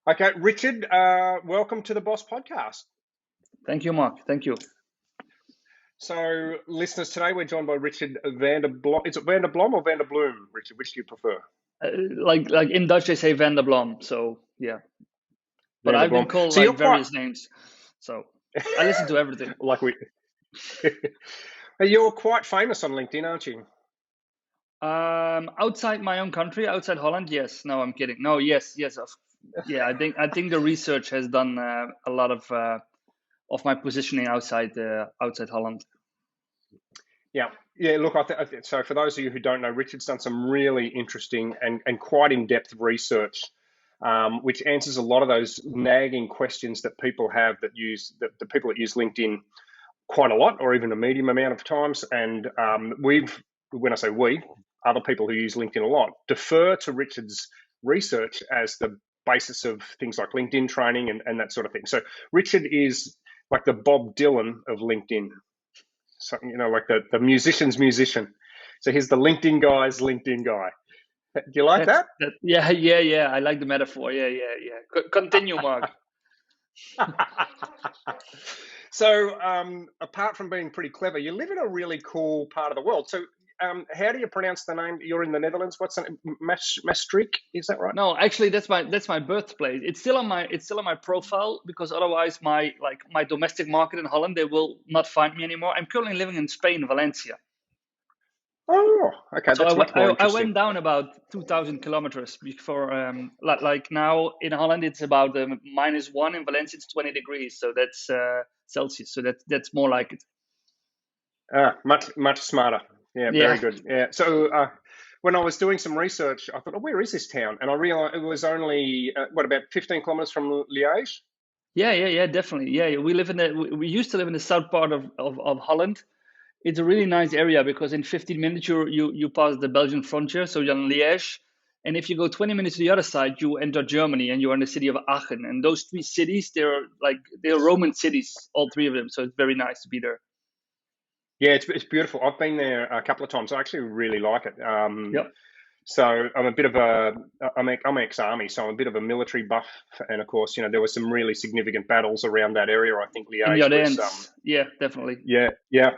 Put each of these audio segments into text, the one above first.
Okay, Richard, welcome to the Boss Podcast. Thank you, Mark. Thank you. So, listeners, today we're joined by Richard Van Der Blom. Is it Van Der Blom or Van Der Bloom, Richard? Which do you prefer? Like in Dutch, they say Van der Blom. So yeah, but Van Der I've been Blom. called So you're like quite various names. So I listen to everything. like we. You're quite famous on LinkedIn, aren't you? Outside my own country, outside Holland, yes. No, I'm kidding. No, yes, yes. Yeah, I think the research has done a lot of my positioning outside Holland. Yeah, yeah. Look, so. For those of you who don't know, Richard's done some really interesting and quite in-depth research, which answers a lot of those nagging questions that people have the people that use LinkedIn quite a lot, or even a medium amount of times. And when I say we, other people who use LinkedIn a lot, defer to Richard's research as the basis of things like LinkedIn training and that sort of thing. So Richard is like the Bob Dylan of LinkedIn, something, like the musician's musician. So he's the LinkedIn guy's LinkedIn guy. Do you like that? Yeah. I like the metaphor. Yeah. Continue, Mark. So, apart from being pretty clever, you live in a really cool part of the world. So, how do you pronounce the name? You're in the Netherlands. What's the name? Maastricht? Is that right? No, actually, that's my birthplace. It's still on my profile because otherwise my domestic market in Holland, they will not find me anymore. I'm currently living in Spain, Valencia. Oh, okay, So that's much more I interesting. went down about 2,000 kilometers before. Like now in Holland, it's about -1. In Valencia, it's 20 degrees. So that's Celsius. So that's more like it. Much smarter. Yeah, Yeah. very good. Yeah. So, when I was doing some research, I thought, oh, where is this town? And I realized it was only about 15 kilometers from Liège. Yeah, definitely. Yeah, we used to live in the south part of Holland. It's a really nice area because in 15 minutes you pass the Belgian frontier, so you're in Liège. And if you go 20 minutes to the other side, you enter Germany and you're in the city of Aachen. And those three cities, they're Roman cities, all three of them. So it's very nice to be there. Yeah, it's beautiful. I've been there a couple of times. I actually really like it. Yep. So I'm ex-army, so I'm a bit of a military buff, and of course, there were some really significant battles around that area. I think In the Liège was, Ardennes. Yeah, definitely. yeah, Yeah.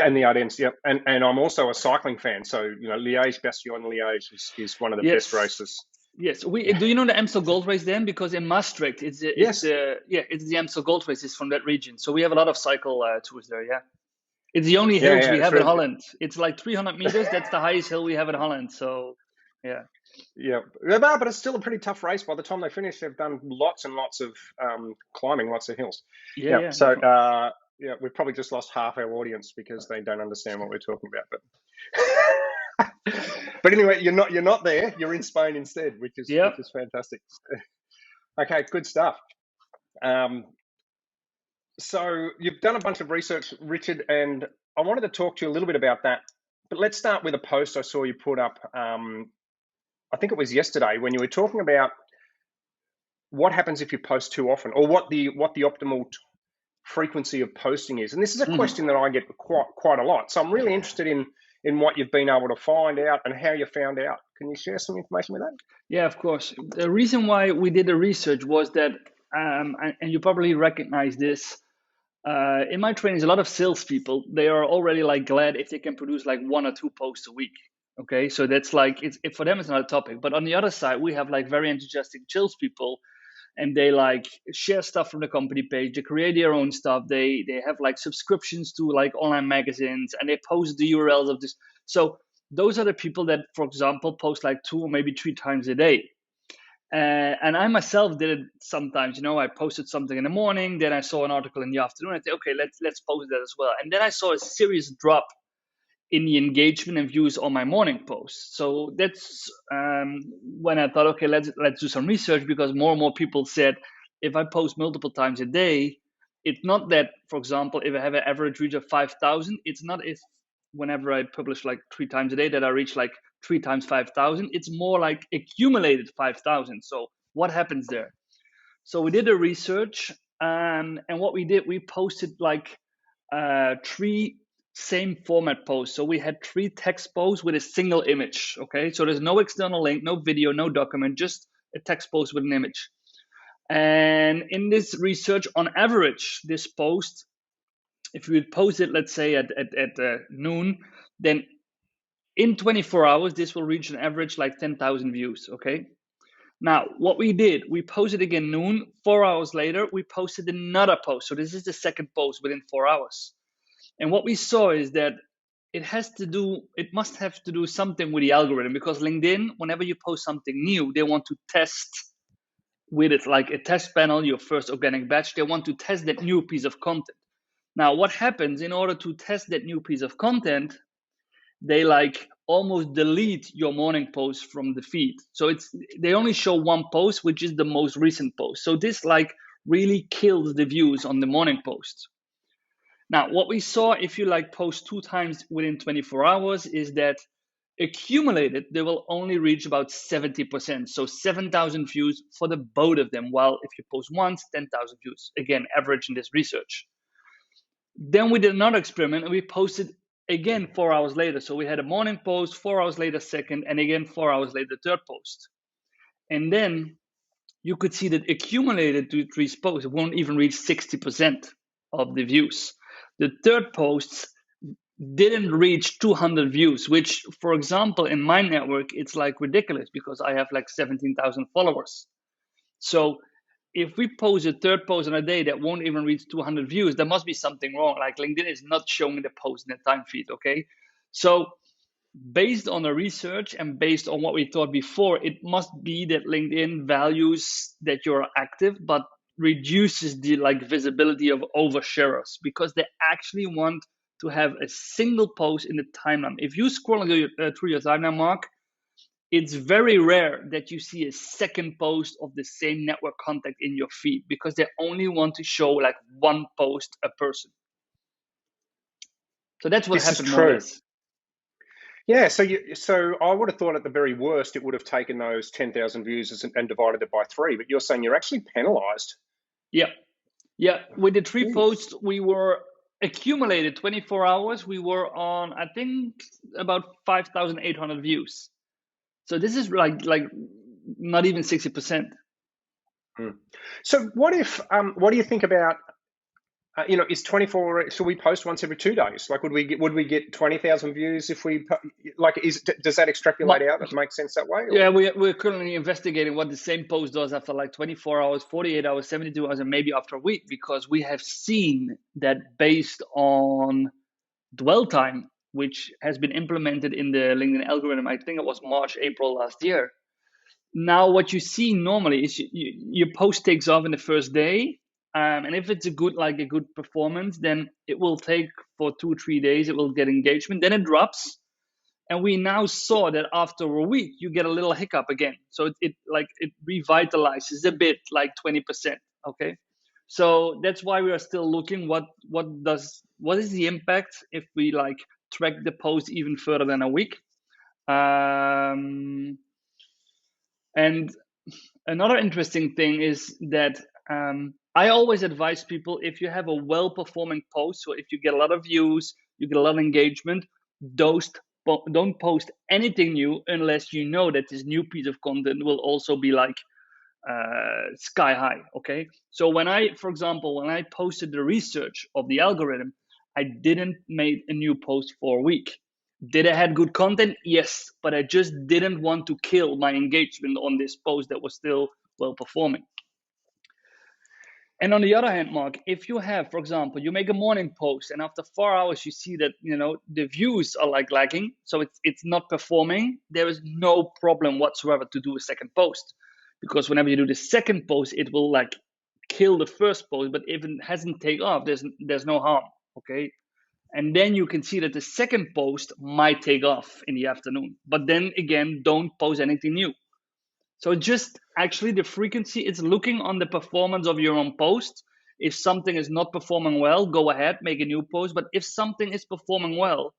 and the Ardennes, yeah, and I'm also a cycling fan, so Liège, Bastogne-Liège is one of the best Yes. races. Yes. Do you know the Amstel Gold Race then? Because in Maastricht, Yes, it's the Amstel Gold Race. It's from that region. So we have a lot of cycle tours there. Yeah. It's the only hills yeah, we it's have in really, Holland. It's like 300 meters. That's the highest hill we have in Holland. So, yeah. yeah, but it's still a pretty tough race. By the time they finish, they've done lots and lots of climbing, lots of hills. Yeah, Yeah, yeah, so definitely. yeah, we've probably just lost half our audience because they don't understand what we're talking about. But anyway, you're not there. You're in Spain instead, which is Yeah. which is fantastic. Okay, good stuff. Um, so you've done a bunch of research, Richard, and I wanted to talk to you a little bit about that. But let's start with a post I saw you put up. I think it was yesterday when you were talking about what happens if you post too often, or what the optimal frequency of posting is. And this is a hmm question that I get quite a lot. So I'm really interested in what you've been able to find out and how you found out. Can you share some information with that? Yeah, of course. The reason why we did the research was that, and you probably recognize this, in my trainings, a lot of salespeople, they are already like glad if they can produce like 1 or 2 posts a week. Okay, so that's like for them it's not a topic. But on the other side, we have like very enthusiastic salespeople and they like share stuff from the company page. They create their own stuff. They have like subscriptions to like online magazines, and they post the URLs of this. So those are the people that, for example, post like 2 or maybe 3 times a day. And I myself did it sometimes. I posted something in the morning, then I saw an article in the afternoon. I said, okay, let's post that as well. And then I saw a serious drop in the engagement and views on my morning posts. So that's when I thought, okay, let's do some research, because more and more people said, if I post multiple times a day, it's not that, for example, if I have an average reach of 5,000, it's not if whenever I publish like 3 times a day that I reach like 3 times 5,000. It's more like accumulated 5,000. So what happens there? So we did a research, and what we did, we posted like 3 same format posts. So we had 3 text posts with a single image. Okay, so there's no external link, no video, no document, just a text post with an image. And in this research, on average, this post, if we would post it, let's say at noon, then in 24 hours, this will reach an average like 10,000 views, okay? Now, what we did, we posted again noon, 4 hours later, we posted another post. So this is the second post within 4 hours. And what we saw is that it must have to do something with the algorithm, because LinkedIn, whenever you post something new, they want to test with it, like a test panel, your first organic batch, they want to test that new piece of content. Now, what happens in order to test that new piece of content, they like almost delete your morning post from the feed. So they only show one post, which is the most recent post. So this like really kills the views on the morning post. Now, what we saw, if you like post 2 times within 24 hours, is that accumulated, they will only reach about 70%. So 7,000 views for the both of them. While if you post once, 10,000 views. Again, average in this research. Then we did another experiment and we posted again 4 hours later. So we had a morning post, 4 hours later, second, and again 4 hours later, third post. And then you could see that accumulated to these posts won't even reach 60% of the views. The third posts didn't reach 200 views, which, for example, in my network, it's like ridiculous because I have like 17,000 followers. So if we post a third post on a day that won't even reach 200 views, there must be something wrong. Like LinkedIn is not showing the post in the time feed, okay? So based on the research and based on what we thought before, it must be that LinkedIn values that you're active, but reduces the like visibility of oversharers, because they actually want to have a single post in the timeline. If you scroll through your timeline, Mark, it's very rare that you see a second post of the same network contact in your feed, because they only want to show like one post a person. So that's what happened more or less. Yeah, so I would have thought at the very worst it would have taken those 10,000 views and divided it by 3, but you're saying you're actually penalized. Yeah. With the 3 posts, we were accumulated 24 hours. We were on, I think, about 5,800 views. So this is like not even 60%. So what do you think about, is 24, so we post once every 2 days? Like, would we get 20,000 views if we, like, does that extrapolate out? It makes sense that way? Or? Yeah, we're currently investigating what the same post does after like 24 hours, 48 hours, 72 hours, and maybe after a week, because we have seen that based on dwell time, which has been implemented in the LinkedIn algorithm, I think it was March, April last year. Now, what you see normally is your post takes off in the first day. And if it's a good performance, then it will take for 2-3 days, it will get engagement, then it drops. And we now saw that after a week, you get a little hiccup again. So it revitalizes a bit, like 20%. Okay. So that's why we are still looking what is the impact if we like track the post even further than a week. And another interesting thing is that I always advise people, if you have a well-performing post, so if you get a lot of views, you get a lot of engagement, don't post anything new unless you know that this new piece of content will also be like sky high, okay? So for example, when I posted the research of the algorithm, I didn't make a new post for a week. Did I have good content? Yes, but I just didn't want to kill my engagement on this post that was still well performing. And on the other hand, Mark, if you have, for example, you make a morning post and after 4 hours you see that the views are like lagging, so it's not performing, there is no problem whatsoever to do a second post, because whenever you do the second post, it will like kill the first post. But if it hasn't taken off, there's no harm, okay? And then you can see that the second post might take off in the afternoon. But then again, don't post anything new. So just actually the frequency, it's looking on the performance of your own post. If something is not performing well, go ahead, make a new post. But if something is performing well,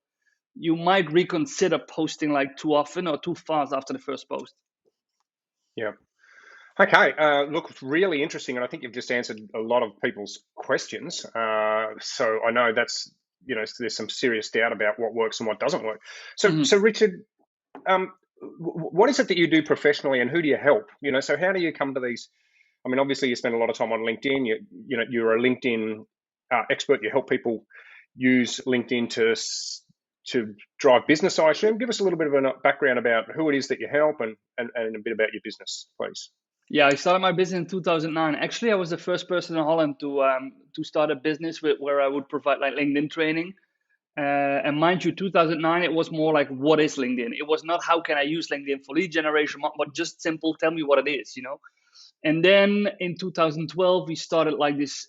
you might reconsider posting like too often or too fast after the first post. Yeah. Okay, look, it's really interesting, and I think you've just answered a lot of people's questions. So I know that's, there's some serious doubt about what works and what doesn't work. So Richard, what is it that you do professionally, and who do you help? So how do you come to these I mean, obviously you spend a lot of time on LinkedIn. You're a LinkedIn expert. You help people use LinkedIn to drive business, I assume. Give us a little bit of a background about who it is that you help and a bit about your business, please. Yeah, I started my business in 2009. Actually, I was the first person in Holland to start a business where I would provide like LinkedIn training. And mind you, 2009, it was more like, what is LinkedIn? It was not how can I use LinkedIn for lead generation, but just simple, tell me what it is, you know? And then in 2012, we started like this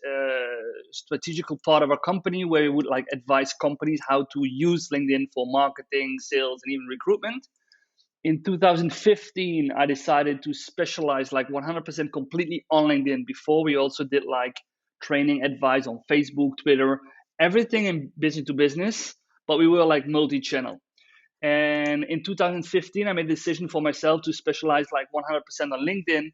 strategical part of our company where we would like advise companies how to use LinkedIn for marketing, sales, and even recruitment. In 2015, I decided to specialize like 100% completely on LinkedIn. Before, we also did like training advice on Facebook, Twitter, everything in business to business, but we were like multi-channel. And in 2015, I made a decision for myself to specialize like 100% on LinkedIn.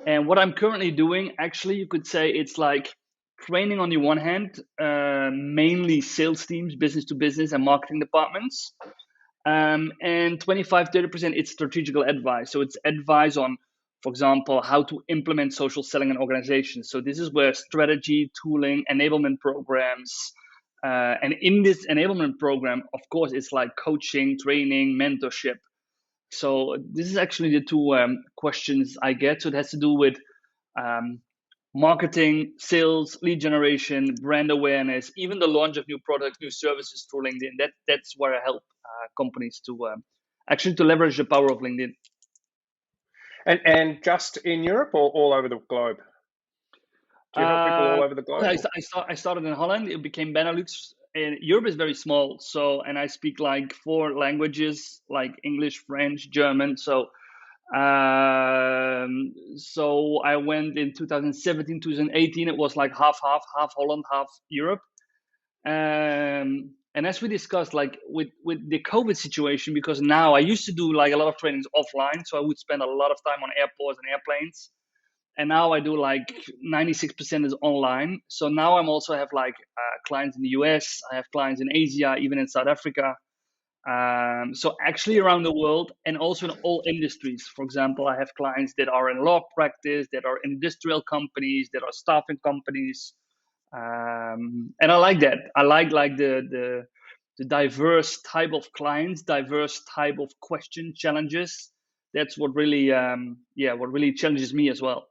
And what I'm currently doing, actually, you could say it's like training on the one hand, mainly sales teams, business to business, and marketing departments. And 25-30% it's strategical advice. So it's advice on, for example, how to implement social selling in organizations. So this is where strategy, tooling, enablement programs, and in this enablement program, of course, it's like coaching, training, mentorship. So this is actually the two questions I get. So it has to do with um, marketing, sales, lead generation, brand awareness, even the launch of new products, new services through LinkedIn. That's where I help companies to actually to leverage the power of LinkedIn. And just in Europe or all over the globe? Do you help people all over the globe? I started in Holland. It became Benelux. And Europe is very small. And I speak like 4 languages, like English, French, German. So I went in 2017, 2018. It was like half Holland, half Europe. And as we discussed, like with the COVID situation, because now I used to do like a lot of trainings offline, so I would spend a lot of time on airports and airplanes. And now I do like 96% is online. So now I'm also have like clients in the US, I have clients in Asia, even in South Africa. So actually around the world and also in all industries. For example, I have clients that are in law practice, that are industrial companies, that are staffing companies. And I like that. I like the diverse type of clients, diverse type of question challenges. That's what really what really challenges me as well.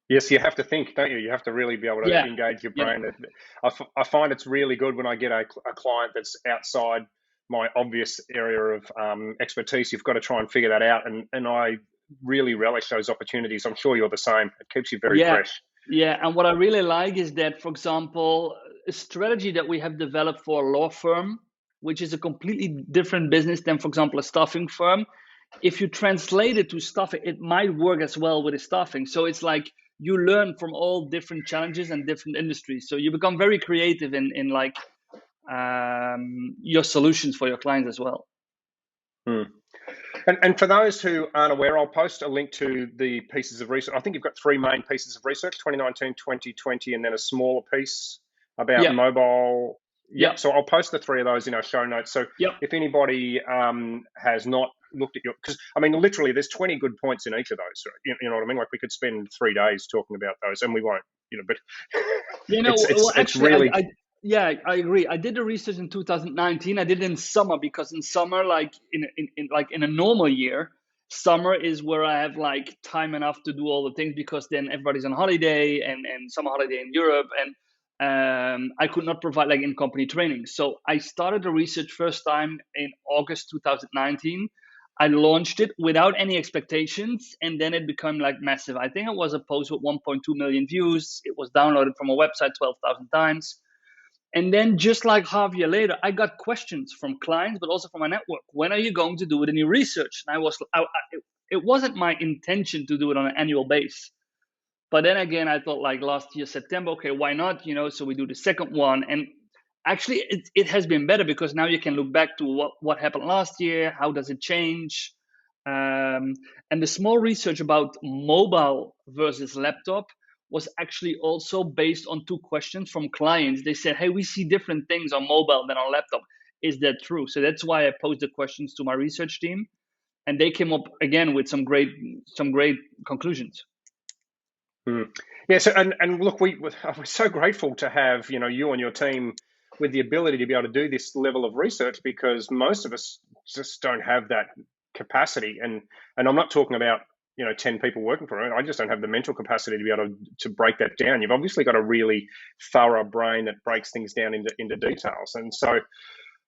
Yes, you have to think, don't you? You have to really be able to Yeah, engage your yeah, brain. I find it's really good when I get a client that's outside my obvious area of expertise. You've got to try and figure that out, and I really relish those opportunities. I'm sure you're the same. It keeps you very yeah, fresh. yeah. And what I really like is that, for example, a strategy that we have developed for a law firm, which is a completely different business than, for example, a staffing firm. If you translate it to staffing, it might work as well with the staffing. So it's like you learn from all different challenges and different industries. So you become very creative in like your solutions for your clients as well. Hmm. And for those who aren't aware, I'll post a link to the pieces of research. I think you've got 3 main pieces of research, 2019, 2020, and then a smaller piece about Yeah, mobile. yeah, Yep. So I'll post the 3 of those in our show notes. So yeah. if anybody has not looked at because I mean, literally, there's 20 good points in each of those. You know what I mean? Like we could spend 3 days talking about those, and we won't. But You know, well, it's actually, really. yeah, I agree. I did the research in 2019. I did it in summer because in summer, like in a normal year, summer is where I have like time enough to do all the things because then everybody's on holiday and summer holiday in Europe, and I could not provide like in company training. So I started the research first time in August 2019. I launched it without any expectations, and then it became like massive. I think it was a post with 1.2 million views. It was downloaded from a website 12,000 times. And then just like half a year later, I got questions from clients, but also from my network. When are you going to do it in your research? And it wasn't my intention to do it on an annual base. But then again, I thought like last year, September, okay, why not? So we do the second one. And actually, it has been better because now you can look back to what happened last year. How does it change? And the small research about mobile versus laptop was actually also based on 2 questions from clients. They said, hey, we see different things on mobile than on laptop. Is that true? So that's why I posed the questions to my research team. And they came up again with some great conclusions. Mm. Yeah, so and look, we're so grateful to have you and your team with the ability to be able to do this level of research, because most of us just don't have that capacity. And I'm not talking about 10 people working for it. I just don't have the mental capacity to be able to break that down. You've obviously got a really thorough brain that breaks things down into details, and so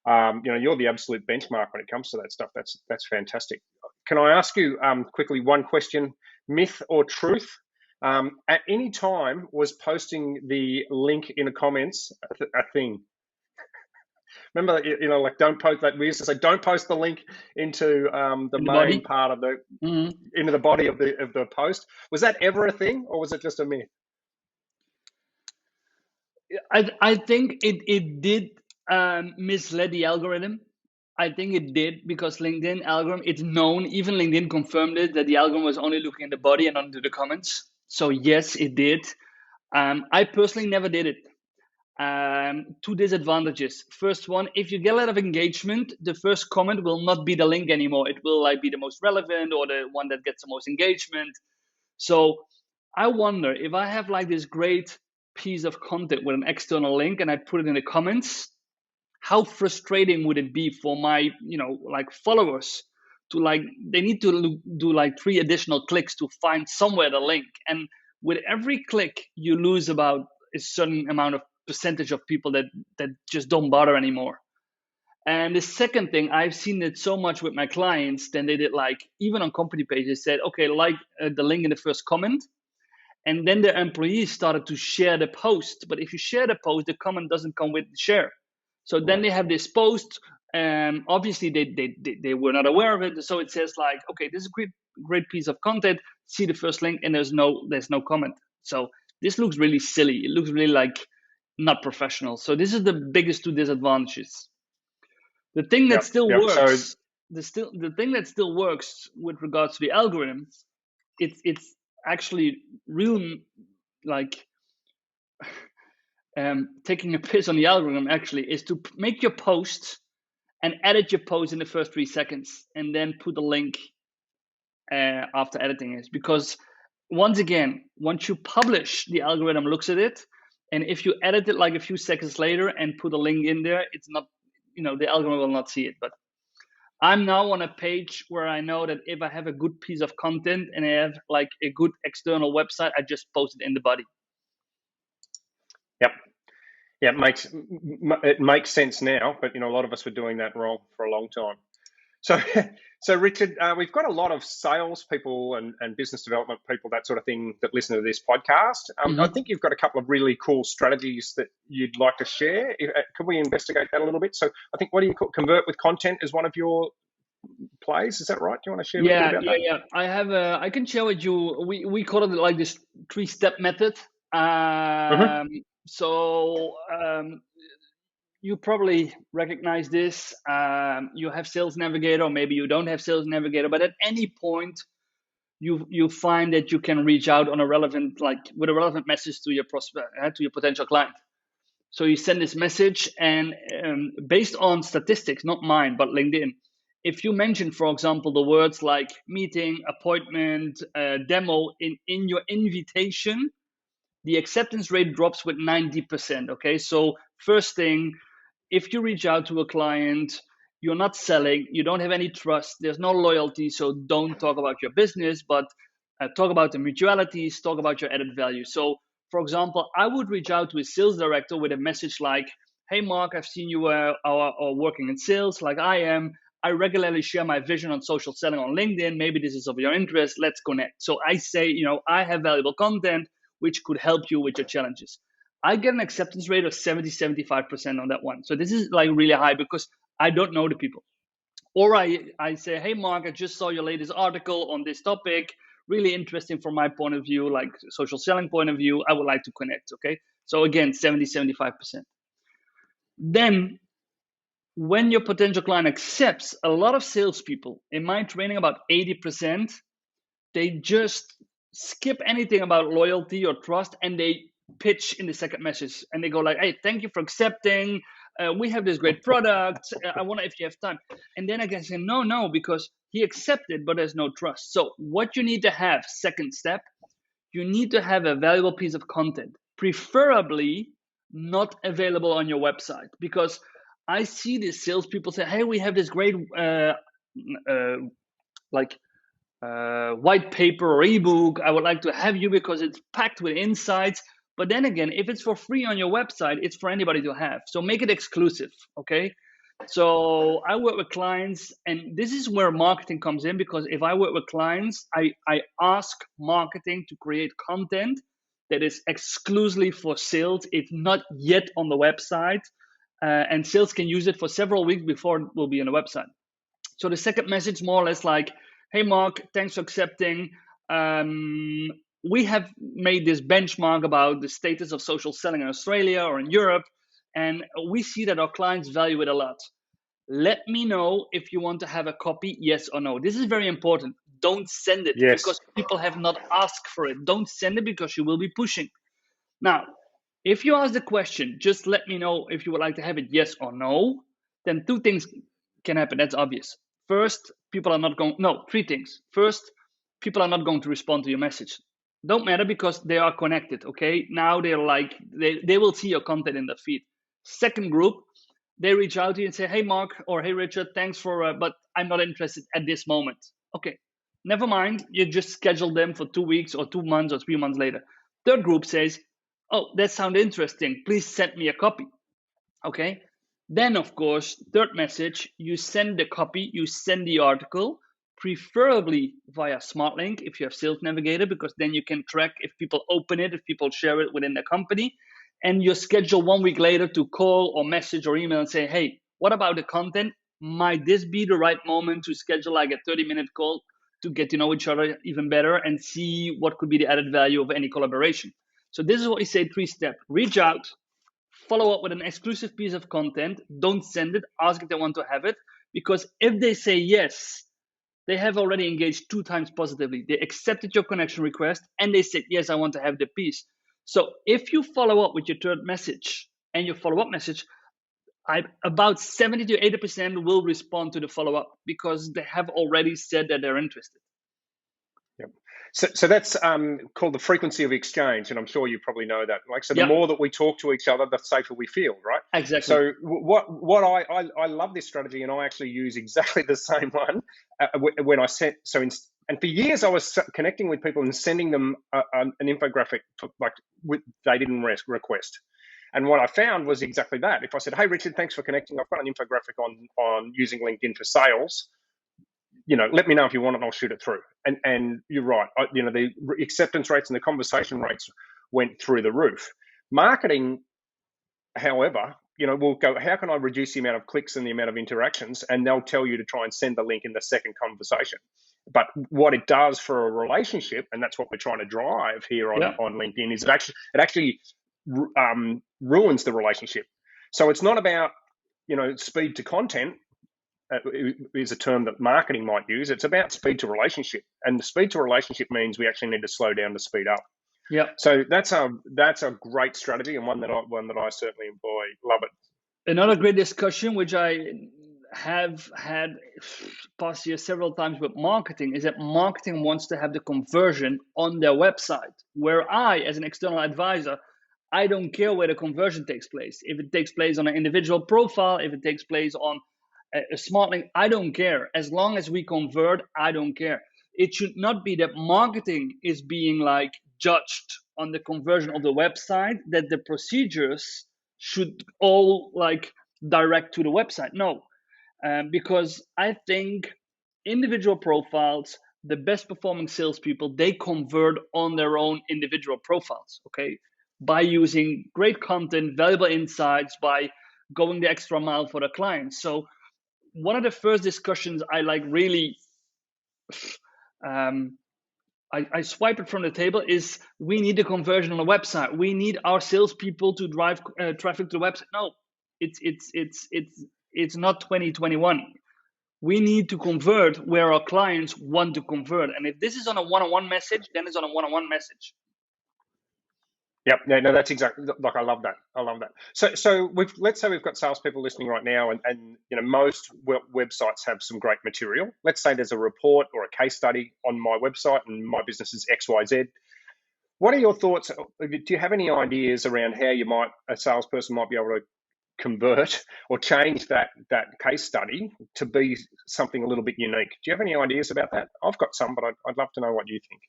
you're the absolute benchmark when it comes to that stuff. That's fantastic. Can I ask you quickly one question? Myth or truth? At any time, was posting the link in the comments a thing? Remember, like, don't post that. We used to say, don't post the link into the In the main body. part of the Mhm. into the body of the post. Was that ever a thing, or was it just a myth? I think it did mislead the algorithm. I think it did, because LinkedIn algorithm, it's known, even LinkedIn confirmed it, that the algorithm was only looking at the body and not into the comments. So yes, it did. I personally never did it. Two disadvantages. First one, if you get a lot of engagement, the first comment will not be the link anymore. It will like be the most relevant or the one that gets the most engagement. So I wonder if I have like this great piece of content with an external link and I put it in the comments, how frustrating would it be for my like followers to like they need to do like 3 additional clicks to find somewhere the link, and with every click you lose about a certain amount of percentage of people that just don't bother anymore. And the second thing, I've seen it so much with my clients, then they did like even on company pages said, okay, like the link in the first comment, and then their employees started to share the post. But if you share the post, the comment doesn't come with the share. So then they have this post. Obviously, they were not aware of it. So it says like, okay, this is a great piece of content. See the first link, and there's no comment. So this looks really silly. It looks really like not professional. So this is the biggest two disadvantages. The thing that Yep, still yep. So works, the thing that still works with regards to the algorithm, it's actually real like taking a piss on the algorithm actually is to make your post and edit your post in the first 3 seconds and then put a link after editing it. Because once again, once you publish, the algorithm looks at it, and if you edit it like a few seconds later and put a link in there, it's not, the algorithm will not see it. But I'm now on a page where I know that if I have a good piece of content and I have like a good external website, I just post it in the body. yep. Yeah, it makes sense now, but a lot of us were doing that wrong for a long time. So, so Richard, we've got a lot of sales people and business development people, that sort of thing, that listen to this podcast. I Mm-hmm. think you've got a couple of really cool strategies that you'd like to share. Could we investigate that a little bit? So, I think, what do you call, convert with content is one of your plays. Is that right? Do you want to share a little bit Yeah, about yeah, that? yeah. I can share with you. We call it like this 3-step method. Mm-hmm. Um, so you probably recognize this. You have Sales Navigator, or maybe you don't have Sales Navigator, but at any point you find that you can reach out on a relevant like with a relevant message to your prospect, to your potential client. So you send this message, and based on statistics, not mine, but LinkedIn, if you mention, for example, the words like meeting, appointment, demo in your invitation, the acceptance rate drops with 90%. Okay, so first thing, if you reach out to a client, you're not selling, you don't have any trust, there's no loyalty, so don't talk about your business, but talk about the mutualities, talk about your added value. So, for example, I would reach out to a sales director with a message like, hey, Mark, I've seen you are working in sales like I am. I regularly share my vision on social selling on LinkedIn. Maybe this is of your interest. Let's connect. So I say, I have valuable content which could help you with your challenges. I get an acceptance rate of 70-75% on that one. So this is like really high because I don't know the people. Or I say, hey, Mark, I just saw your latest article on this topic. Really interesting from my point of view, like social selling point of view. I would like to connect. Okay. So again, 70-75%. Then when your potential client accepts, a lot of salespeople, in my training, about 80%, they just skip anything about loyalty or trust, and they pitch in the second message, and they go like, hey, thank you for accepting, we have this great product, I wonder if you have time. And then I can say no, because he accepted but there's no trust. So what you need to have, second step, you need to have a valuable piece of content, preferably not available on your website. Because I see these salespeople say, hey, we have this great like white paper or ebook. I would like to have you because it's packed with insights. But then again, if it's for free on your website, it's for anybody to have. So make it exclusive, okay? So I work with clients, and this is where marketing comes in, because if I work with clients, I ask marketing to create content that is exclusively for sales. It's not yet on the website, and sales can use it for several weeks before it will be on the website. So the second message, more or less like, hey, Mark, thanks for accepting. We have made this benchmark about the status of social selling in Australia or in Europe, and we see that our clients value it a lot. Let me know if you want to have a copy, yes or no. This is very important. Don't send it because Yes. people have not asked for it. Don't send it because you will be pushing. Now, if you ask the question, just let me know if you would like to have it, yes or no, then two things can happen. That's obvious. First, people are not going, no, three things. First, people are not going to respond to your message. Don't matter because they are connected, okay? Now they're like, they will see your content in the feed. Second group, they reach out to you and say, hey, Mark, or hey, Richard, thanks for, but I'm not interested at this moment. Okay, never mind. You just schedule them for 2 weeks or 2 months or 3 months later. Third group says, oh, that sounds interesting. Please send me a copy. Okay. Then, of course, third message, you send the copy, you send the article, preferably via Smart Link if you have Sales Navigator, because then you can track if people open it, if people share it within the company. And you schedule 1 week later to call or message or email and say, hey, what about the content? Might this be the right moment to schedule like a 30-minute call to get to know each other even better and see what could be the added value of any collaboration? So this is what we say 3-step. Reach out, follow up with an exclusive piece of content. Don't send it. Ask if they want to have it. Because if they say yes, they have already engaged 2 times positively. They accepted your connection request and they said, yes, I want to have the piece. So if you follow up with your third message and your follow-up message, about 70 to 80% will respond to the follow-up because they have already said that they're interested. Yep. So that's called the frequency of exchange, and I'm sure you probably know that. Like, so the more that we talk to each other, the safer we feel, right? Exactly. So what I love this strategy, and I actually use exactly the same one when I sent. And for years I was connecting with people and sending them an infographic they didn't request. And what I found was exactly that. If I said, hey, Richard, thanks for connecting. I've got an infographic on using LinkedIn for sales. Let me know if you want it and I'll shoot it through. And you're right. The acceptance rates and the conversation rates went through the roof. Marketing, however, will go, how can I reduce the amount of clicks and the amount of interactions? And they'll tell you to try and send the link in the second conversation. But what it does for a relationship, and that's what we're trying to drive here on LinkedIn, is it actually ruins the relationship. So it's not about, speed to content. Is a term that marketing might use. It's about speed to relationship, and the speed to relationship means we actually need to slow down to speed up. Yeah. So that's a great strategy, and one that I certainly employ. Love it. Another great discussion, which I have had past year several times with marketing, is that marketing wants to have the conversion on their website. Where I, as an external advisor, I don't care where the conversion takes place. If it takes place on an individual profile, if it takes place on a Smart Link, I don't care. As long as we convert, I don't care. It should not be that marketing is being judged on the conversion of the website, that the procedures should all direct to the website. No, because I think individual profiles, the best performing salespeople, they convert on their own individual profiles, okay? By using great content, valuable insights, by going the extra mile for the clients. So one of the first discussions I really, I swipe it from the table is we need the conversion on the website. We need our salespeople to drive traffic to the website. No, it's not 2021. We need to convert where our clients want to convert. And if this is on a one-on-one message, then it's on a one-on-one message. Yep. No, that's exactly, I love that. So let's say we've got salespeople listening right now, and most websites have some great material. Let's say there's a report or a case study on my website, and my business is XYZ. What are your thoughts? Do you have any ideas around how a salesperson might be able to convert or change that case study to be something a little bit unique? Do you have any ideas about that? I've got some, but I'd love to know what you think.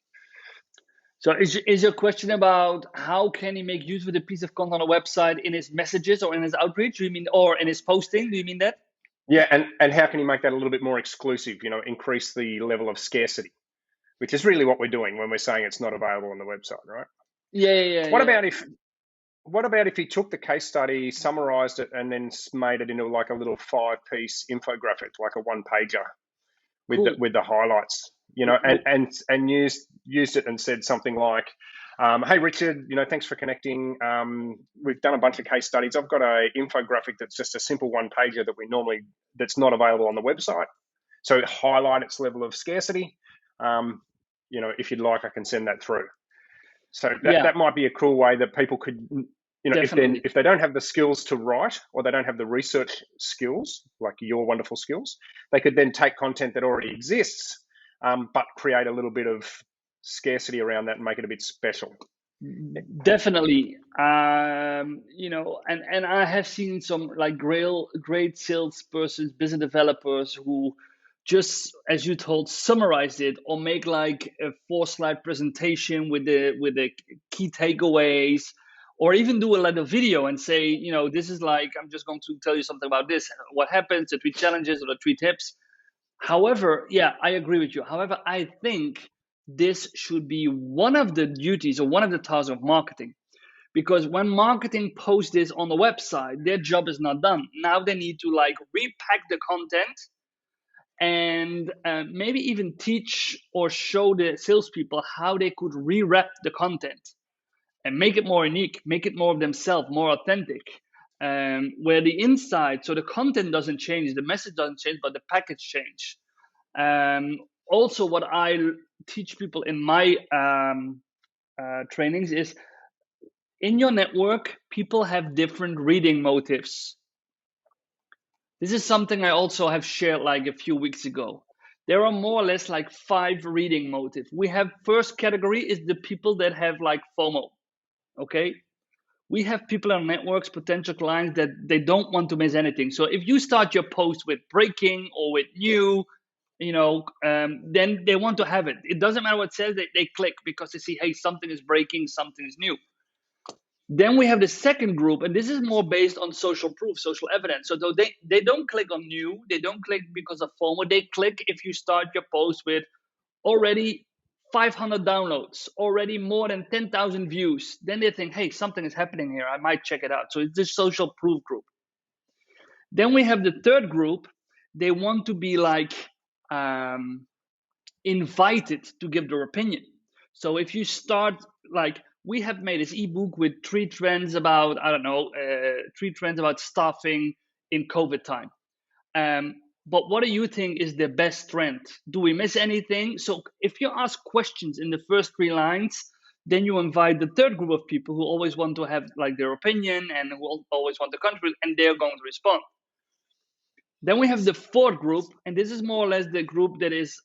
So is your question about how can he make use of the piece of content on a website in his messages or in his outreach? Do you mean, or in his posting? Do you mean that? Yeah, and how can you make that a little bit more exclusive? Increase the level of scarcity, which is really what we're doing when we're saying it's not available on the website, right? Yeah. What about if he took the case study, summarized it, and then made it into like a little 5-piece infographic, like a one-pager with Cool. the highlights, and used it and said something like, "Hey Richard, thanks for connecting. We've done a bunch of case studies. I've got a infographic that's just a simple one-pager that's not available on the website. So highlight its level of scarcity. If you'd like, I can send that through." So that might be a cool way that people could, Definitely. if they don't have the skills to write, or they don't have the research skills, like your wonderful skills, they could then take content that already exists, but create a little bit of scarcity around that and make it a bit special. Definitely. And I have seen some like great salespersons, business developers who just, as you told, summarize it or make like a 4-slide presentation with the key takeaways, or even do like a video and say, this is like, I'm just going to tell you something about this, what happens, the 3 challenges or the 3 tips. However, yeah, I agree with you. However, I think this should be one of the duties or one of the tasks of marketing. Because when marketing posts this on the website, their job is not done. Now they need to like repack the content and maybe even teach or show the salespeople how they could rewrap the content and make it more unique, make it more of themselves, more authentic. Where the inside, so the content doesn't change, the message doesn't change, but the package change. Also, what I teach people in my trainings is, in your network, people have different reading motives. This is something I also have shared like a few weeks ago. There are more or less like 5 reading motives. We have first category is the people that have like FOMO. Okay. We have people on networks, potential clients, that they don't want to miss anything. So if you start your post with breaking or with new, then they want to have it. It doesn't matter what it says, they click because they see, hey, something is breaking, something is new. Then we have the second group, and this is more based on social proof, social evidence. So they don't click on new, they don't click because of FOMO, they click if you start your post with already 500 downloads, already more than 10,000 views. Then they think, hey, something is happening here, I might check it out. So it's this social proof group. Then we have the third group. They want to be like invited to give their opinion. So if you start, like, we have made this ebook with 3 trends about, 3 trends about staffing in COVID time. But what do you think is the best trend? Do we miss anything? So if you ask questions in the first 3 lines, then you invite the third group of people who always want to have like their opinion and who always want to contribute, and they're going to respond. Then we have the fourth group, and this is more or less the group that is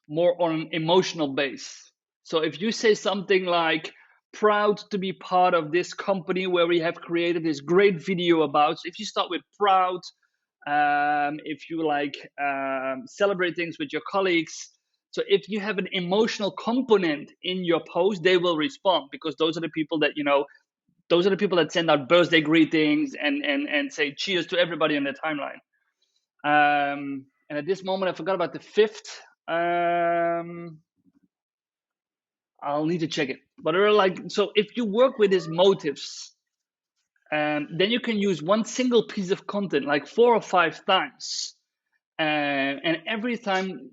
more on an emotional base. So if you say something like, proud to be part of this company where we have created this great video about, so if you start with proud, if you like celebrate things with your colleagues, so if you have an emotional component in your post, they will respond, because those are the people that, those are the people that send out birthday greetings and say cheers to everybody on their timeline. And at this moment, I forgot about the 5th. I'll need to check it. But there are like, so if you work with these motives, then you can use one single piece of content like 4 or 5 times. And every time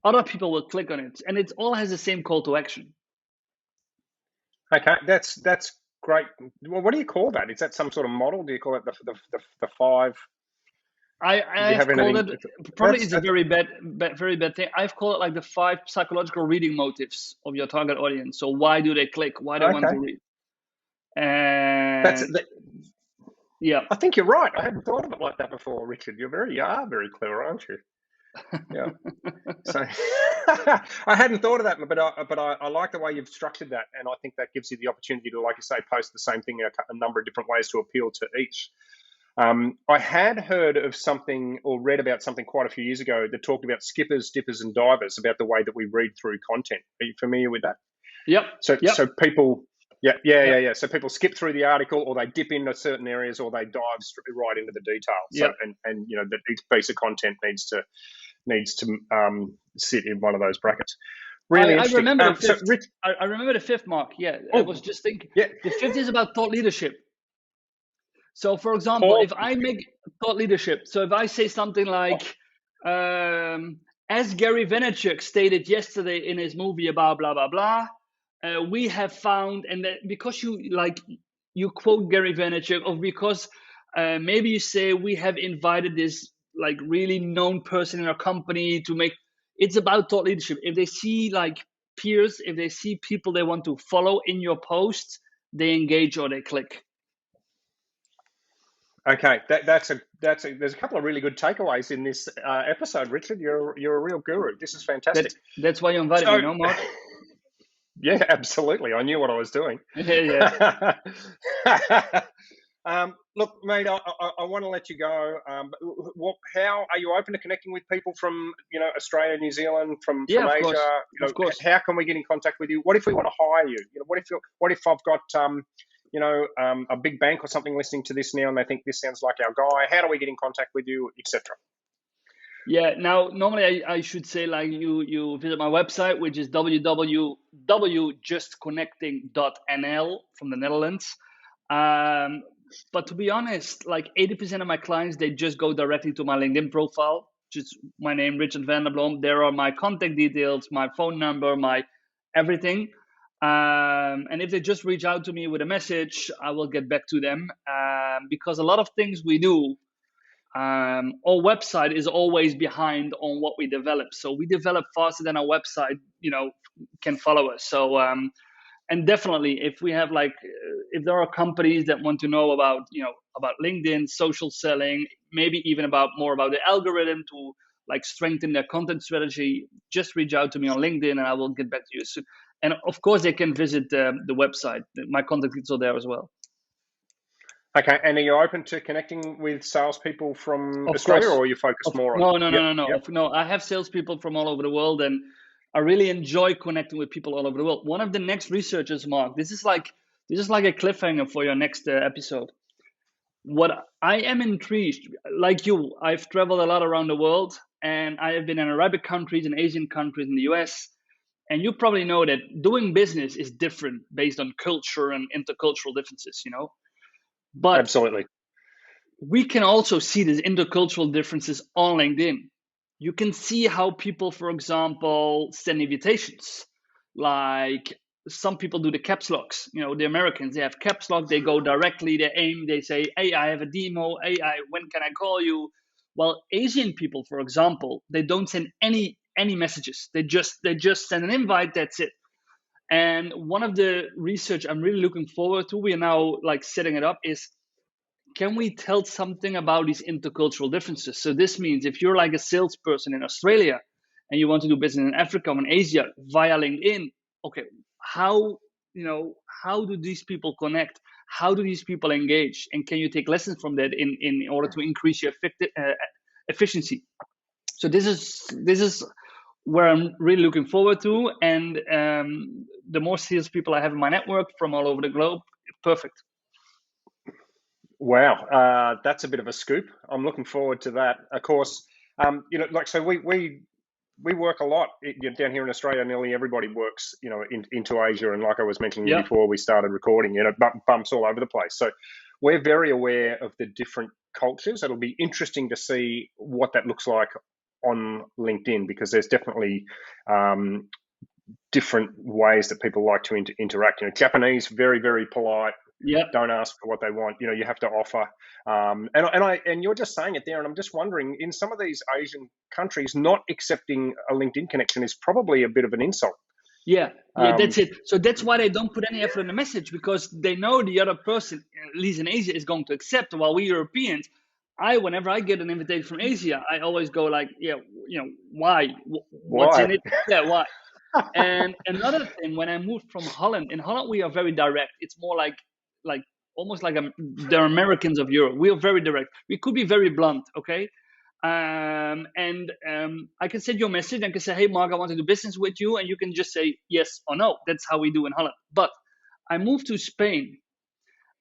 other people will click on it, and it all has the same call to action. Okay, that's great. Well, what do you call that? Is that some sort of model? Do you call it the 5? I have called it, probably it's a very bad thing. I've called it like the 5 psychological reading motives of your target audience. So why do they click? Why do they want to read? And yeah, I think you're right. I hadn't thought of it like that before, Richard. You are very clever, aren't you? Yeah. So I hadn't thought of that, but I like the way you've structured that, and I think that gives you the opportunity to, like you say, post the same thing in a number of different ways to appeal to each. I had heard of something or read about something quite a few years ago that talked about skippers, dippers, and divers, about the way that we read through content. Are you familiar with that? Yep. So, Yep. so people, yeah, Yep. So people skip through the article, or they dip into certain areas, or they dive right into the detail. So, Yep. and that each piece of content needs to sit in one of those brackets. Really I interesting. remember the So, fifth. Rich, I remember the fifth, Mark. Yeah, I was just thinking. yeah, The fifth is about thought leadership. So, for example, Paul, if I make thought leadership, so if I say something like, as Gary Vaynerchuk stated yesterday in his movie about blah blah blah, we have found, and that because you quote Gary Vaynerchuk, or because maybe you say we have invited this like really known person in our company to make. It's about thought leadership. If they see like peers, if they see people they want to follow in your posts, they engage or they click. okay, that's a there's a couple of really good takeaways in this episode, Richard. You're a real guru. This is fantastic. That's why you invited So, me, no, Mark? yeah, absolutely. I knew what I was doing. Yeah. Look, mate, I want to let you go. How are you open to connecting with people from Australia, New Zealand, from Yeah, of Asia? course. Of course. How can we get in contact with you? What if we want to hire you? What if I've got a big bank or something listening to this now and they think this sounds like our guy? How do we get in contact with you, etc.? Yeah, now normally I should say like you visit my website, which is www.justconnecting.nl from the Netherlands. But to be honest, like 80% of my clients, they just go directly to my LinkedIn profile, just my name, Richard Van Der Blom. There are my contact details, my phone number, my everything. And if they just reach out to me with a message, I will get back to them, because a lot of things we do, our website is always behind on what we develop. So we develop faster than our website, can follow us. So, and definitely if we have if there are companies that want to know about, about LinkedIn, social selling, maybe even more about the algorithm to strengthen their content strategy, just reach out to me on LinkedIn and I will get back to you soon. And of course they can visit the website. My contact details are there as well. Okay, and are you open to connecting with salespeople from Of Australia, course. or are you focused more on? No. No, I have salespeople from all over the world, and I really enjoy connecting with people all over the world. One of the next researchers, Mark, this is like a cliffhanger for your next episode. What I am intrigued, like you, I've traveled a lot around the world, and I have been in Arabic countries and Asian countries in the US. And you probably know that doing business is different based on culture and intercultural differences, But Absolutely. we can also see these intercultural differences on LinkedIn. You can see how people, for example, send invitations. Like some people do the caps locks. The Americans, they have caps lock. They go directly. They aim. They say, "Hey, I have a demo. Hey, when can I call you?" Well, Asian people, for example, they don't send any messages. They just send an invite. That's it. And one of the research I'm really looking forward to, we are now setting it up, is can we tell something about these intercultural differences? So this means if you're like a salesperson in Australia and you want to do business in Africa or in Asia via LinkedIn, okay, how do these people connect? How do these people engage? And can you take lessons from that in order to increase your efficiency? So this is where I'm really looking forward to. And the more salespeople I have in my network from all over the globe, perfect. Wow, that's a bit of a scoop. I'm looking forward to that. Of course, so we work a lot down here in Australia. Nearly everybody works, into Asia, and like I was mentioning before we started recording, bumps all over the place. So we're very aware of the different cultures. It'll be interesting to see what that looks like on LinkedIn, because there's definitely different ways that people like to interact. Japanese, very, very polite. Yeah. Don't ask for what they want. You have to offer. And you're just saying it there, and I'm just wondering, in some of these Asian countries, not accepting a LinkedIn connection is probably a bit of an insult. Yeah, that's it. So that's why they don't put any effort in the message, because they know the other person, at least in Asia, is going to accept. While we Europeans, whenever I get an invitation from Asia, I always go like, yeah, why? What's Why? in it? Yeah, why? And another thing, when I moved from Holland, in Holland we are very direct. It's more like almost like the Americans of Europe. We are very direct. We could be very blunt, okay? And I can send you a message and can say, hey, Mark, I want to do business with you, and you can just say yes or no. That's how we do in Holland. But I moved to Spain,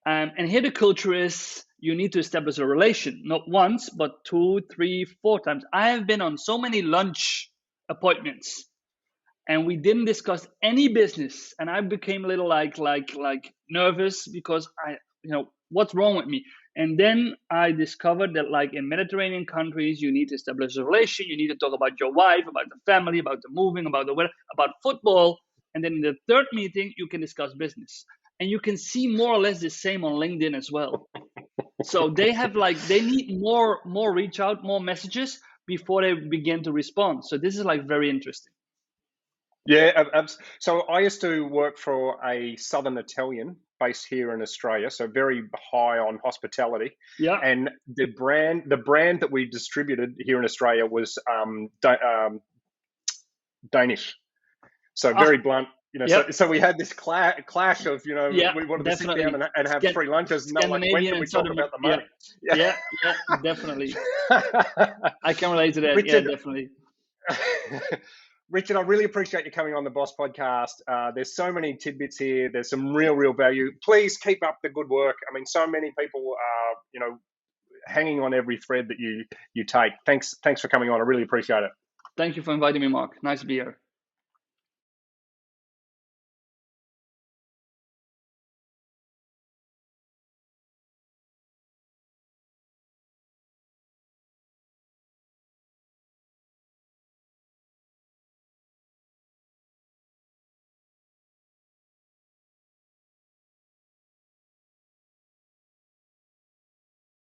and here the culture is you need to establish a relation, not once, but 2, 3, 4 times. I have been on so many lunch appointments and we didn't discuss any business, and I became a little like nervous because what's wrong with me. And then I discovered that like in Mediterranean countries you need to establish a relation, you need to talk about your wife, about the family, about the moving, about the weather, about football, and then in the third meeting you can discuss business, and you can see more or less the same on LinkedIn as well. So they need more reach out, more messages before they begin to respond. So this is like very interesting. Yeah, so I used to work for a Southern Italian based here in Australia, so very high on hospitality. Yeah. And the brand that we distributed here in Australia was Danish. So very blunt, Yep. So we had this clash of, Yeah, we wanted to sit definitely. down and have free lunches. No, like, when Scandinavian can we and talk Southern. about the Yeah, money? yeah, definitely. I can relate to that. Richard, Yeah, definitely. Richard, I really appreciate you coming on the Boss Podcast. There's so many tidbits here. There's some real value. Please keep up the good work. I mean, so many people are, hanging on every thread that you take. Thanks for coming on. I really appreciate it. Thank you for inviting me, Mark. Nice to be here.